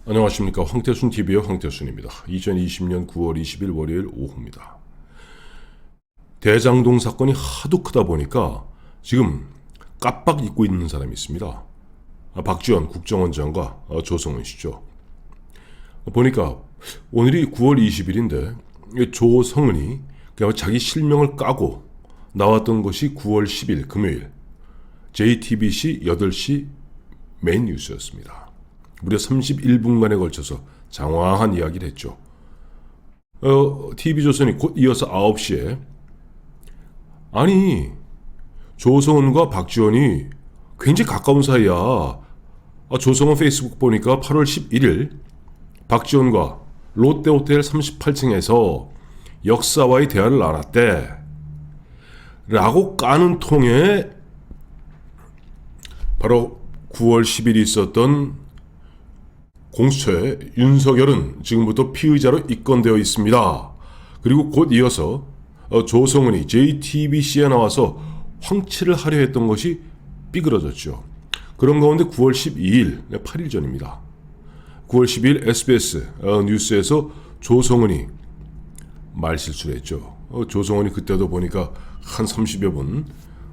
안녕하십니까. 황태순 TV의 황태순입니다. 2020년 9월 20일 월요일 오후입니다. 대장동 사건이 하도 크다 보니까 지금 깜빡 잊고 있는 사람이 있습니다. 박지원 국정원장과 조성은 씨죠. 보니까 오늘이 9월 20일인데 조성은이 자기 실명을 까고 나왔던 것이 9월 10일 금요일 JTBC 8시 메인 뉴스였습니다. 무려 31분간에 걸쳐서 장황한 이야기를 했죠. TV조선이 곧 이어서 9시에 아니 조성은과 박지원이 굉장히 가까운 사이야. 조성은 페이스북 보니까 8월 11일 박지원과 롯데호텔 38층에서 역사와의 대화를 나눴대 라고 까는 통에 바로 9월 10일 있었던 공수처에 윤석열은 지금부터 피의자로 입건되어 있습니다. 그리고 곧 이어서 조성은이 JTBC에 나와서 황치를 하려 했던 것이 삐그러졌죠. 그런 가운데 9월 12일, 8일 전입니다. 9월 12일 SBS 뉴스에서 조성은이 말실수를 했죠. 조성은이 그때도 보니까 한 30여 분,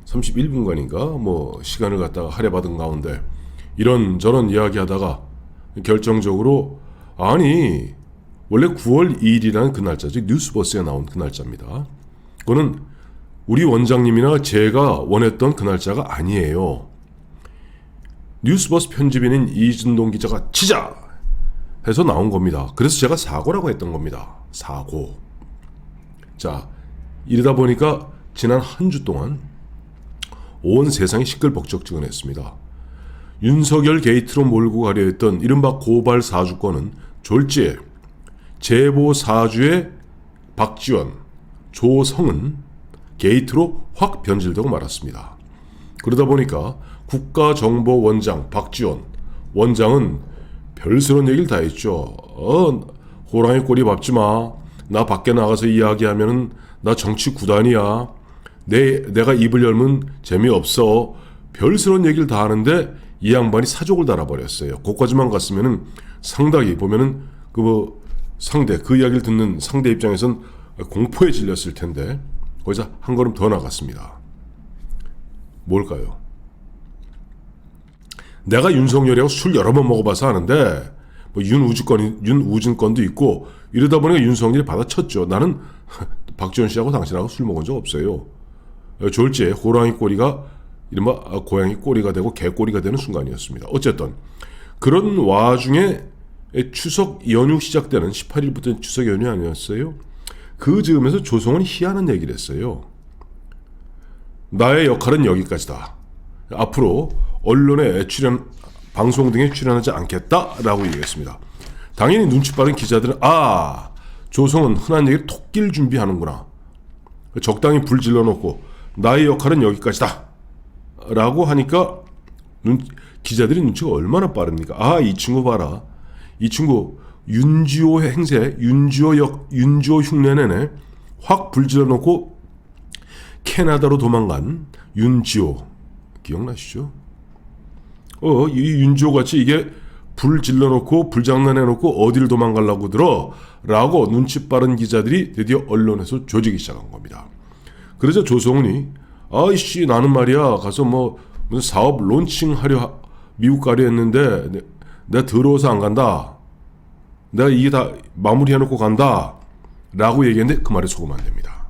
31분간인가 시간을 갖다가 할애받은 가운데 이런저런 이야기하다가 결정적으로 아니 원래 9월 2일이라는 그 날짜죠. 뉴스버스에 나온 그 날짜입니다. 그거는 우리 원장님이나 제가 원했던 그 날짜가 아니에요. 뉴스버스 편집인인 이준동 기자가 치자 해서 나온 겁니다. 그래서 제가 사고라고 했던 겁니다. 사고. 자, 이러다 보니까 지난 한 주 동안 온 세상이 시끌벅적지근했습니다. 윤석열 게이트로 몰고 가려 했던 이른바 고발 사주권은 졸지에 제보 사주의 박지원, 조성은 게이트로 확 변질되고 말았습니다. 그러다 보니까 국가정보원장 박지원 원장은 별스러운 얘기를 다 했죠. 호랑이 꼬리 밟지 마. 나 밖에 나가서 이야기하면 나 정치 구단이야. 내가 입을 열면 재미없어. 별스러운 얘기를 다 하는데 이 양반이 사족을 달아버렸어요. 거기까지만 갔으면은 상당히 보면은 그 이야기를 듣는 상대 입장에선 공포에 질렸을 텐데 거기서 한 걸음 더 나갔습니다. 뭘까요? 내가 윤석열이하고 술 여러 번 먹어봐서 아는데 윤우진건도 있고 이러다 보니까 윤석열이 받아쳤죠. 나는 박지원 씨하고 당신하고 술 먹은 적 없어요. 졸지에 호랑이 꼬리가 이른바 고양이 꼬리가 되고 개 꼬리가 되는 순간이었습니다. 어쨌든 그런 와중에 추석 연휴 시작되는 18일부터 추석 연휴 아니었어요? 그 즈음에서 조성은이 희한한 얘기를 했어요. 나의 역할은 여기까지다. 앞으로 언론에 방송 등에 출연하지 않겠다라고 얘기했습니다. 당연히 눈치 빠른 기자들은 조성은 흔한 얘기를 토끼를 준비하는구나. 적당히 불 질러놓고 나의 역할은 여기까지다 라고 하니까 기자들이 눈치가 얼마나 빠릅니까? 이 친구 봐라. 이 친구 윤지호 행세, 윤지호 흉내내네. 확 불질러 놓고 캐나다로 도망간 윤지호 기억나시죠? 이 윤지호 같이 이게 불 질러 놓고 불장난해 놓고 어디를 도망가려고 들어? 라고 눈치 빠른 기자들이 드디어 언론에서 조지기 시작한 겁니다. 그래서 조성은이 아이씨 나는 말이야 가서 무슨 사업 론칭하려 미국 가려 했는데 내가 더러워서 안 간다. 내가 이게 다 마무리해놓고 간다 라고 얘기했는데 그 말에 속으면 안 됩니다.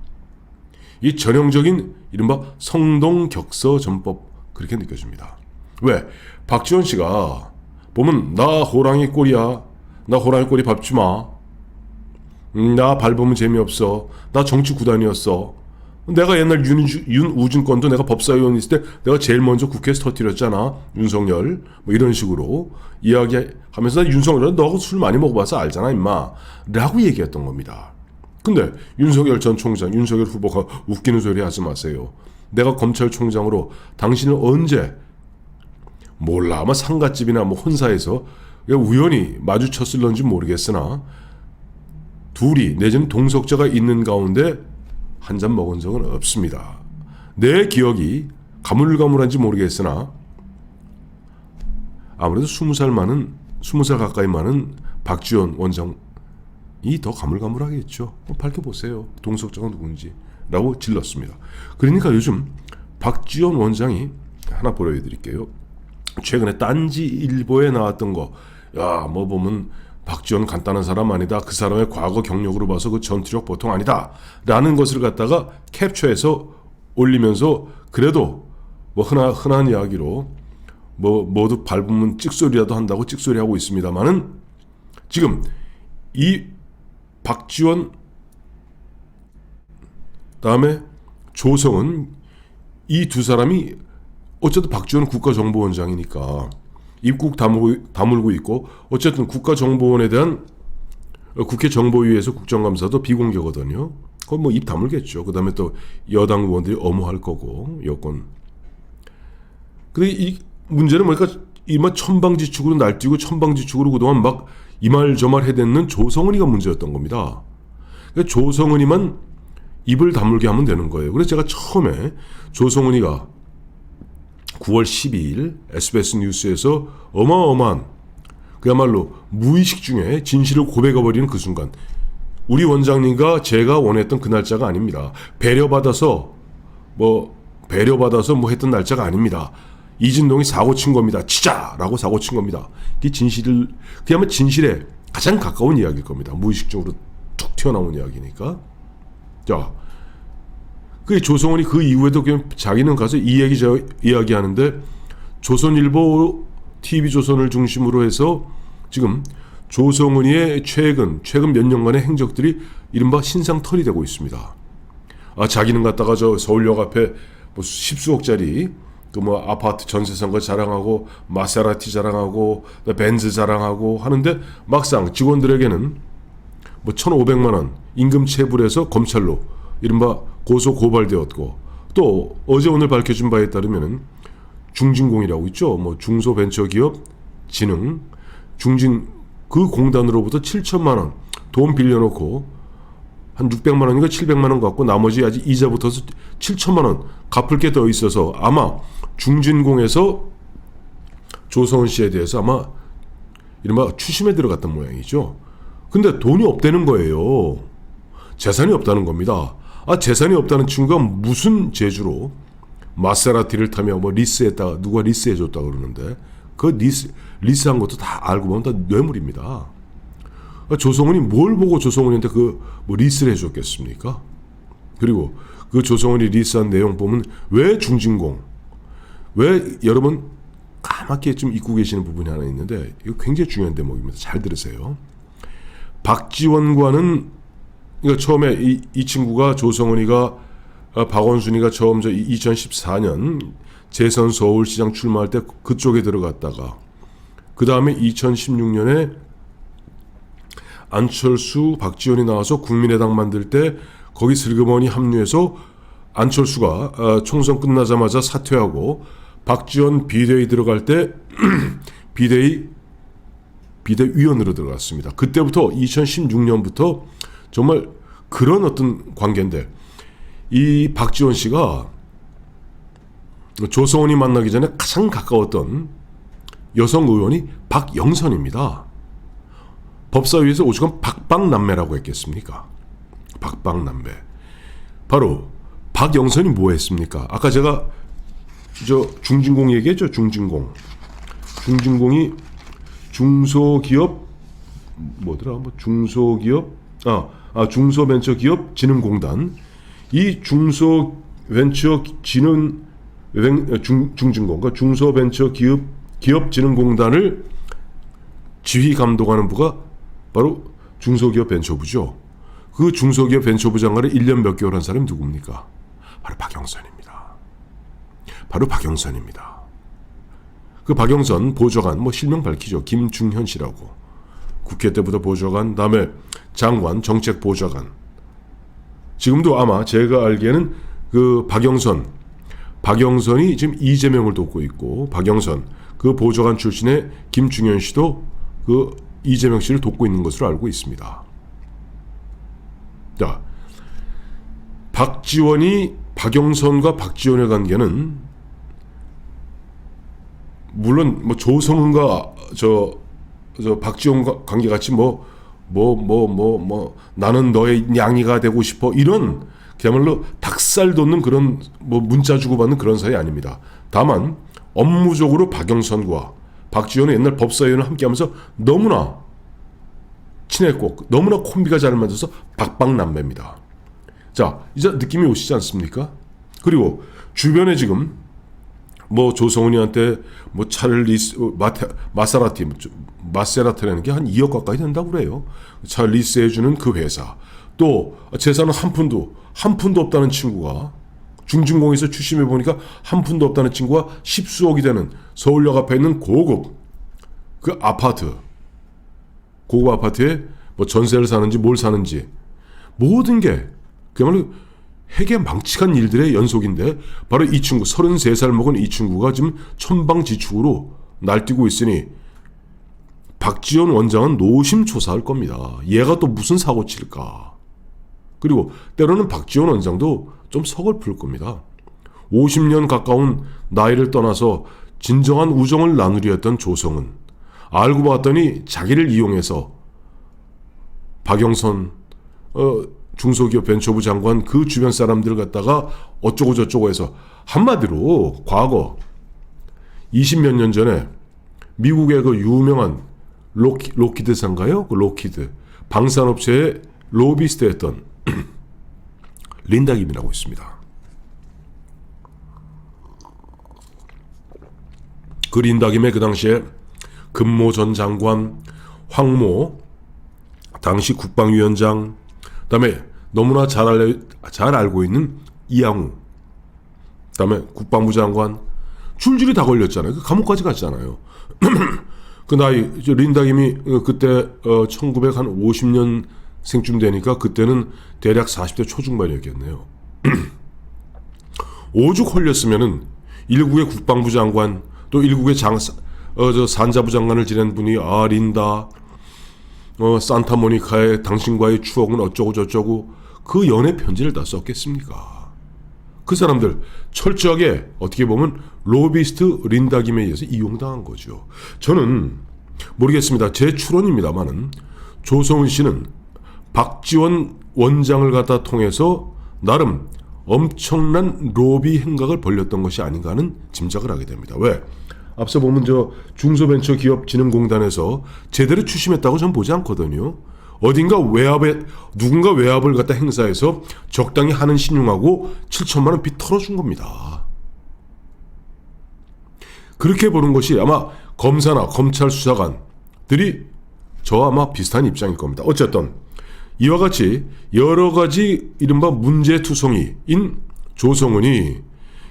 이 전형적인 이른바 성동격서 전법 그렇게 느껴집니다. 왜? 박지원 씨가 보면 나 호랑이 꼬리야. 나 호랑이 꼬리 밟지 마. 나 밟으면 재미없어. 나 정치 구단이었어. 내가 옛날 윤우진 건도 내가 법사위원 있을 때 내가 제일 먼저 국회에서 터뜨렸잖아. 윤석열 이런 식으로 이야기하면서 나 윤석열 너하고 술 많이 먹어봐서 알잖아 임마 라고 얘기했던 겁니다. 근데 윤석열 전 총장, 윤석열 후보가 웃기는 소리 하지 마세요. 내가 검찰총장으로 당신을 언제 몰라 아마 상갓집이나 혼사에서 우연히 마주쳤을런지 모르겠으나 둘이 내지는 동석자가 있는 가운데 한 잔 먹은 적은 없습니다. 내 기억이 가물가물한지 모르겠으나 아무래도 20살 많은 20살 가까이 많은 박지원 원장이 더 가물가물하겠죠. 밝혀보세요. 동석자가 누군지 라고 질렀습니다. 그러니까 요즘 박지원 원장이 하나 보여드릴게요. 최근에 딴지일보에 나왔던 거, 야, 뭐 보면 박지원 간단한 사람 아니다. 그 사람의 과거 경력으로 봐서 그 전투력 보통 아니다. 라는 것을 갖다가 캡처해서 올리면서 그래도 뭐 흔한 이야기로 뭐 모두 밟으면 찍소리라도 한다고 찍소리하고 있습니다만은 지금 이 박지원 다음에 조성은 이 두 사람이 어쨌든 박지원은 국가정보원장이니까 입국 다물고 있고 어쨌든 국가정보원에 대한 국회 정보위에서 국정감사도 비공개거든요. 그건 뭐 입 다물겠죠. 그 다음에 또 여당 의원들이 엄호할 거고 여권. 근데 이 문제는 뭐니까 이만 천방지축으로 날뛰고 천방지축으로 그동안 막 이 말 저 말 해댔는 조성은이가 문제였던 겁니다. 그러니까 조성은이만 입을 다물게 하면 되는 거예요. 그래서 제가 처음에 조성은이가 9월 12일 SBS 뉴스에서 어마어마한 그야말로 무의식 중에 진실을 고백해버리는 그 순간, 우리 원장님과 제가 원했던 그 날짜가 아닙니다. 배려받아서 뭐 했던 날짜가 아닙니다. 이진동이 사고 친 겁니다. 치자라고 사고 친 겁니다. 이게 그야말로 진실에 가장 가까운 이야기일 겁니다. 무의식적으로 툭 튀어나온 이야기니까. 자, 그 조성원이 그 이후에도 그냥 자기는 가서 이 얘기 저 이야기하는데 조선일보 TV조선을 중심으로 해서 지금 조성은이의 최근 몇 년간의 행적들이 이른바 신상털이 되고 있습니다. 아, 자기는 갔다가 저 서울역 앞에 뭐 십수억짜리 그 뭐 아파트 전세 산 거 자랑하고 마세라티 자랑하고 벤츠 자랑하고 하는데 막상 직원들에게는 뭐 1,500만 원 임금 체불해서 검찰로 이른바 고소 고발되었고, 또 어제 오늘 밝혀진 바에 따르면은 중진공이라고 있죠. 뭐 중소벤처기업 진흥 그 공단으로부터 7천만 원 돈 빌려놓고 한 600만 원인가 700만 원 갖고 나머지 아직 이자 붙어서 7천만 원 갚을 게 더 있어서 아마 중진공에서 조성은 씨에 대해서 아마 이른바 추심에 들어갔던 모양이죠. 근데 돈이 없다는 거예요. 재산이 없다는 겁니다. 아, 재산이 없다는 친구가 무슨 재주로 마세라티를 타며 뭐 리스했다가 누가 리스해줬다 그러는데 그 리스한 것도 다 알고 보면 다 뇌물입니다. 조성은이 뭘 보고 조성은이한테 그 뭐 리스를 해줬겠습니까? 그리고 그 조성은이 리스한 내용 보면 왜 중진공, 왜 여러분 까맣게 좀 잊고 계시는 부분이 하나 있는데 이거 굉장히 중요한 대목입니다. 잘 들으세요. 박지원과는 그러니까 처음에 이 친구가 조성은이가 박원순이가 처음 2014년 재선 서울시장 출마할 때 그쪽에 들어갔다가 그 다음에 2016년에 안철수, 박지원이 나와서 국민의당 만들 때 거기 슬그머니 합류해서 안철수가 총선 끝나자마자 사퇴하고 박지원 비대위 들어갈 때 비대위원으로 들어갔습니다. 그때부터 2016년부터 정말 그런 어떤 관계인데 이 박지원 씨가 조성은이 만나기 전에 가장 가까웠던 여성 의원이 박영선입니다. 법사위에서 오죽하면 박박남매라고 했겠습니까? 박박남매. 바로 박영선이 뭐 했습니까? 아까 제가 중진공 얘기했죠. 중진공이 중소기업 뭐더라? 뭐 중소벤처기업 진흥공단. 이 중소벤처진흥 중진공, 그러니까 중소벤처기업진흥공단을 지휘 감독하는 부가 바로 중소기업벤처부죠. 그 중소기업벤처부 장관을 1년 몇 개월 한 사람이 누굽니까? 바로 박영선입니다. 그 박영선 보좌관 뭐 실명 밝히죠. 김중현 씨라고. 국회 때부터 보좌관, 다음에 장관, 정책보좌관. 지금도 아마 제가 알기에는 그 박영선이 지금 이재명을 돕고 있고, 박영선 그 보좌관 출신의 김중현 씨도 그 이재명 씨를 돕고 있는 것으로 알고 있습니다. 자, 박영선과 박지원의 관계는 물론 뭐 조성은과 저 박지원 관계같이 나는 너의 냥이가 되고 싶어 이런 그야말로 닭살 돋는 그런 문자 주고받는 그런 사이 아닙니다. 다만 업무적으로 박영선과 박지원은 옛날 법사위원을 함께하면서 너무나 친했고 너무나 콤비가 잘 맞아서 박박남매입니다. 자, 이제 느낌이 오시지 않습니까? 그리고 주변에 지금 조성은이한테 차를 마세라티라는 게 한 2억 가까이 된다고 그래요. 차 리스해주는 그 회사. 또 재산은 한 푼도 없다는 친구가 중진공에서 추심해 보니까 한 푼도 없다는 친구가 10수억이 되는 서울역 앞에 있는 고급 아파트에 전세를 사는지 뭘 사는지 모든 게 그야말로 핵에 망측한 일들의 연속인데 바로 이 친구 33살 먹은 이 친구가 지금 천방지축으로 날뛰고 있으니 박지원 원장은 노심초사할 겁니다. 얘가 또 무슨 사고 칠까. 그리고 때로는 박지원 원장도 좀 서글플 겁니다. 50년 가까운 나이를 떠나서 진정한 우정을 나누려 했던 조성은 알고 봤더니 자기를 이용해서 박영선 중소기업 벤처부 장관 그 주변 사람들 갖다가 어쩌고 저쩌고 해서 한마디로 과거 20몇 년 전에 미국의 그 유명한 로키드사인가요? 그 로키드 방산업체의 로비스트였던 린다 김이라고 있습니다. 그 린다 김의 그 당시에 금모 전 장관, 황모 당시 국방위원장, 그다음에 너무나 잘 알고 있는 이양우, 그다음에 국방부 장관 줄줄이 다 걸렸잖아요. 그 감옥까지 갔잖아요. 그 나이 린다 김이 그때 1950년생쯤 되니까 그때는 대략 40대 초중반이었겠네요. 오죽 홀렸으면은 일국의 국방부 장관 또 일국의 산자부 장관을 지낸 분이 린다 산타모니카의 당신과의 추억은 어쩌고 저쩌고 그 연애 편지를 다 썼겠습니까? 그 사람들 철저하게 어떻게 보면 로비스트 린다 김에 의해서 이용당한 거죠. 저는 모르겠습니다. 제 추론입니다만은 조성은 씨는 박지원 원장을 갖다 통해서 나름 엄청난 로비 행각을 벌였던 것이 아닌가 하는 짐작을 하게 됩니다. 왜? 앞서 보면 중소벤처기업진흥공단에서 제대로 추심했다고 저는 보지 않거든요. 어딘가 누군가 외압을 갖다 행사해서 적당히 하는 신용하고 7천만 원 빚 털어준 겁니다. 그렇게 보는 것이 아마 검사나 검찰 수사관들이 저와 아마 비슷한 입장일 겁니다. 어쨌든 이와 같이 여러 가지 이른바 문제투성이인 조성은이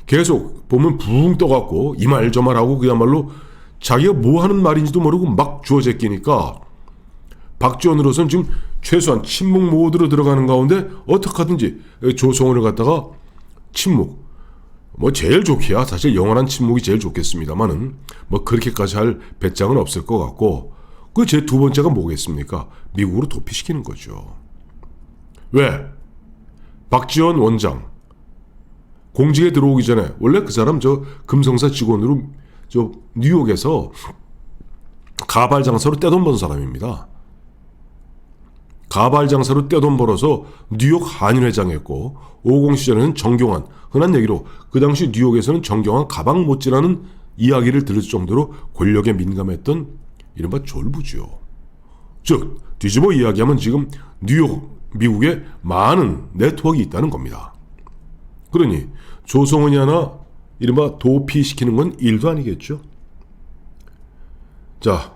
계속 보면 붕 떠갖고 이 말 저 말하고 그야말로 자기가 뭐 하는 말인지도 모르고 막 주워 제끼니까 박지원으로서는 지금 최소한 침묵 모드로 들어가는 가운데 어떻게 하든지 조성은을 갖다가 침묵 제일 좋기야 사실 영원한 침묵이 제일 좋겠습니다만은 그렇게까지 할 배짱은 없을 것 같고 그 제 두 번째가 뭐겠습니까? 미국으로 도피시키는 거죠. 왜? 박지원 원장 공직에 들어오기 전에 원래 그 사람 금성사 직원으로 뉴욕에서 가발 장사로 떼돈 번 사람입니다. 가발 장사로 떼돈 벌어서 뉴욕 한인회장했고 50 시절에는 정경환 흔한 얘기로 그 당시 뉴욕에서는 정경환 가방 못지라는 이야기를 들을 정도로 권력에 민감했던 이른바 졸부죠. 즉 뒤집어 이야기하면 지금 뉴욕 미국에 많은 네트워크가 있다는 겁니다. 그러니 조성은이 하나 이른바 도피시키는 건 일도 아니겠죠. 자,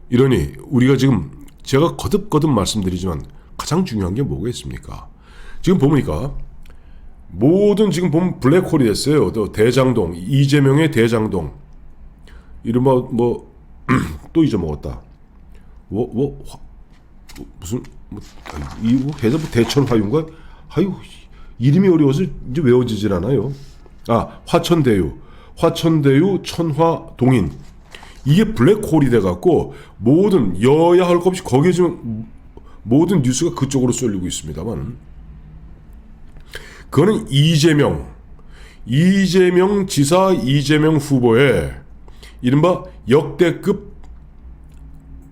이러니 우리가 지금 제가 거듭거듭 말씀드리지만 가장 중요한 게 뭐가 있습니까? 지금 보니까 모든 지금 보면 블랙홀이 됐어요. 또 대장동, 이재명의 대장동 이른바 또 잊어먹었다. 무슨 이 회사 대천 화유인가? 아유 이름이 어려워서 이제 외워지질 않아요. 화천대유, 천화 동인 이게 블랙홀이 돼갖고 모든 여야 할 것 없이 거기에 지금 모든 뉴스가 그쪽으로 쏠리고 있습니다만 그거는 이재명 지사 이재명 후보의 이른바 역대급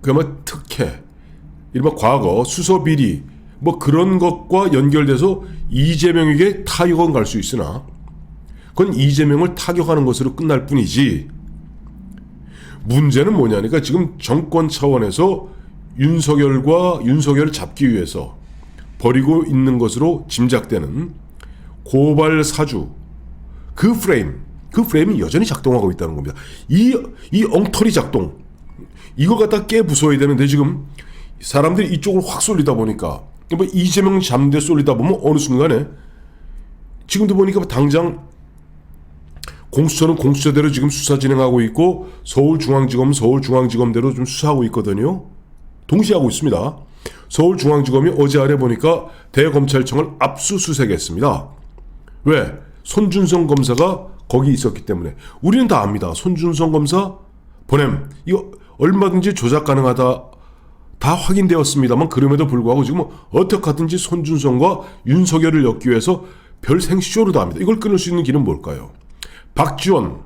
그야말로 특혜, 이른바 과거 수서 비리 뭐 그런 것과 연결돼서 이재명에게 타격은 갈 수 있으나 그건 이재명을 타격하는 것으로 끝날 뿐이지, 문제는 뭐냐니까 지금 정권 차원에서 윤석열을 잡기 위해서 벌이고 있는 것으로 짐작되는 고발 사주, 그 프레임이 여전히 작동하고 있다는 겁니다. 이 엉터리 작동, 이걸 갖다 깨부숴야 되는데 지금 사람들이 이쪽으로 확 쏠리다 보니까, 뭐 이재명 잡는 데 쏠리다 보면 어느 순간에 지금도 보니까 당장 공수처는 공수처대로 지금 수사 진행하고 있고 서울중앙지검은 서울중앙지검대로 좀 수사하고 있거든요. 동시에 하고 있습니다. 서울중앙지검이 어제 아래 보니까 대검찰청을 압수수색했습니다. 왜? 손준성 검사가 거기 있었기 때문에. 우리는 다 압니다. 손준성 검사 보냄, 이거 얼마든지 조작 가능하다, 다 확인되었습니다만 그럼에도 불구하고 지금 어떻게 하든지 손준성과 윤석열을 엮기 위해서 별 생쇼를 다 합니다. 이걸 끊을 수 있는 길은 뭘까요? 박지원,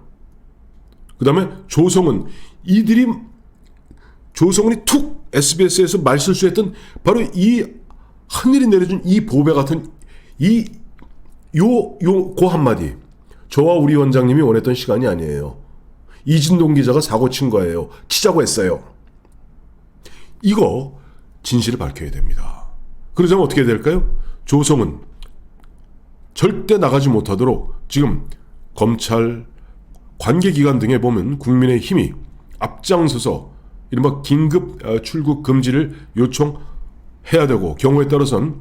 그 다음에 조성은, 조성은이 툭 SBS에서 말실수했던 바로 이 하늘이 내려준 이 보배 같은 그 한마디, 저와 우리 원장님이 원했던 시간이 아니에요. 이진동 기자가 사고 친 거예요. 치자고 했어요. 이거 진실을 밝혀야 됩니다. 그러자면 어떻게 될까요? 조성은 절대 나가지 못하도록 지금 검찰, 관계기관 등에 보면 국민의힘이 앞장서서 이른바 긴급 출국 금지를 요청해야 되고, 경우에 따라서는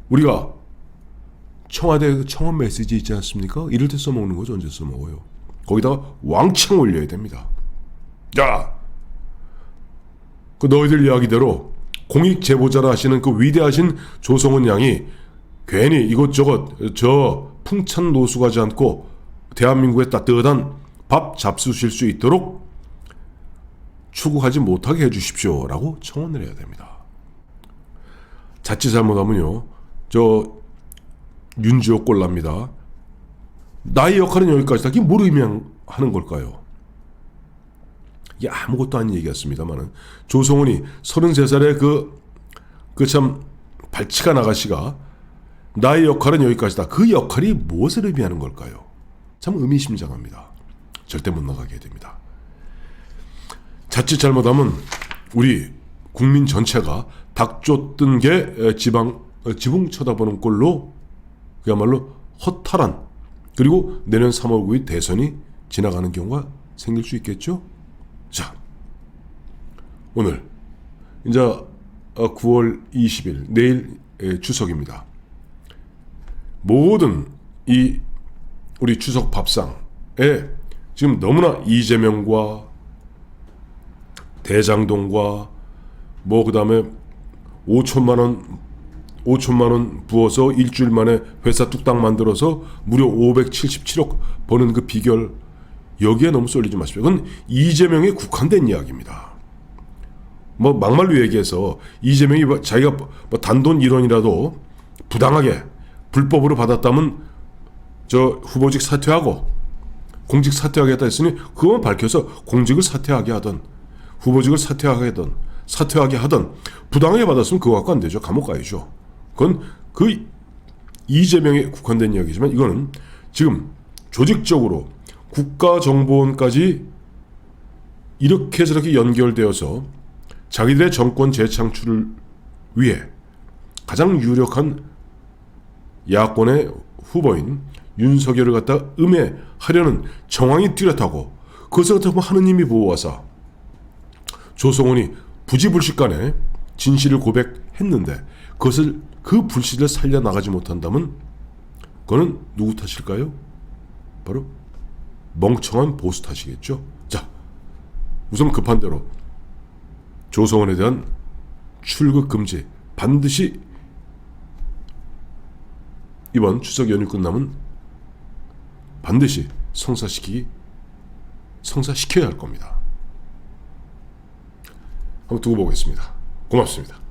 우리가 청와대 청원 메시지 있지 않습니까? 이럴 때 써먹는 거죠. 언제 써먹어요? 거기다가 왕창 올려야 됩니다. 야, 그 너희들 이야기대로 공익 제보자라 하시는 그 위대하신 조성은 양이 괜히 이것저것 저 풍찬 노숙하지 않고 대한민국의 따뜻한 밥 잡수실 수 있도록 추구하지 못하게 해주십시오 라고 청원을 해야 됩니다. 자칫 잘못하면요, 저 윤지호 꼴납니다. 나의 역할은 여기까지다. 이게 뭘 의미하는 걸까요? 이게 아무것도 아닌 얘기였습니다만은, 조성훈이 33살의 그 참 발치가 나가시가 나의 역할은 여기까지다. 그 역할이 무엇을 의미하는 걸까요? 참 의미심장합니다. 절대 못 나가게 됩니다. 자칫 잘못하면 우리 국민 전체가 닭 쫓던 게 지붕 쳐다보는 꼴로 그야말로 허탈한, 그리고 내년 3월 9일 대선이 지나가는 경우가 생길 수 있겠죠. 자, 오늘 이제 9월 20일 내일 추석입니다. 모든 이 우리 추석 밥상에 지금 너무나 이재명과 대장동과 뭐 그다음에 5천만 원 부어서 일주일 만에 회사 뚝딱 만들어서 무려 577억 버는 그 비결, 여기에 너무 쏠리지 마십시오. 그건 이재명에 국한된 이야기입니다. 뭐 막말로 얘기해서 이재명이 자기가 뭐 단돈 1원이라도 부당하게 불법으로 받았다면 저 후보직 사퇴하고 공직 사퇴하겠다 했으니 그것만 밝혀서 공직을 사퇴하게 하던, 후보직을 사퇴하게 하던 부당하게 받았으면 그거 갖고 안 되죠. 감옥 가야죠. 그건 그 이재명에 국한된 이야기지만, 이거는 지금 조직적으로 국가정보원까지 이렇게 저렇게 연결되어서 자기들의 정권 재창출을 위해 가장 유력한 야권의 후보인 윤석열을 갖다 음해하려는 정황이 뚜렷하고, 그것을 갖다 하느님이 보호하사 조성훈이 부지불식간에 진실을 고백했는데 그것을, 그 불씨를 살려나가지 못한다면 그거는 누구 탓일까요? 바로 멍청한 보수 탓이겠죠. 자, 우선 급한 대로 조성훈에 대한 출국 금지 반드시 이번 추석 연휴 끝나면 반드시 성사시켜야 할 겁니다. 한번 두고 보겠습니다. 고맙습니다.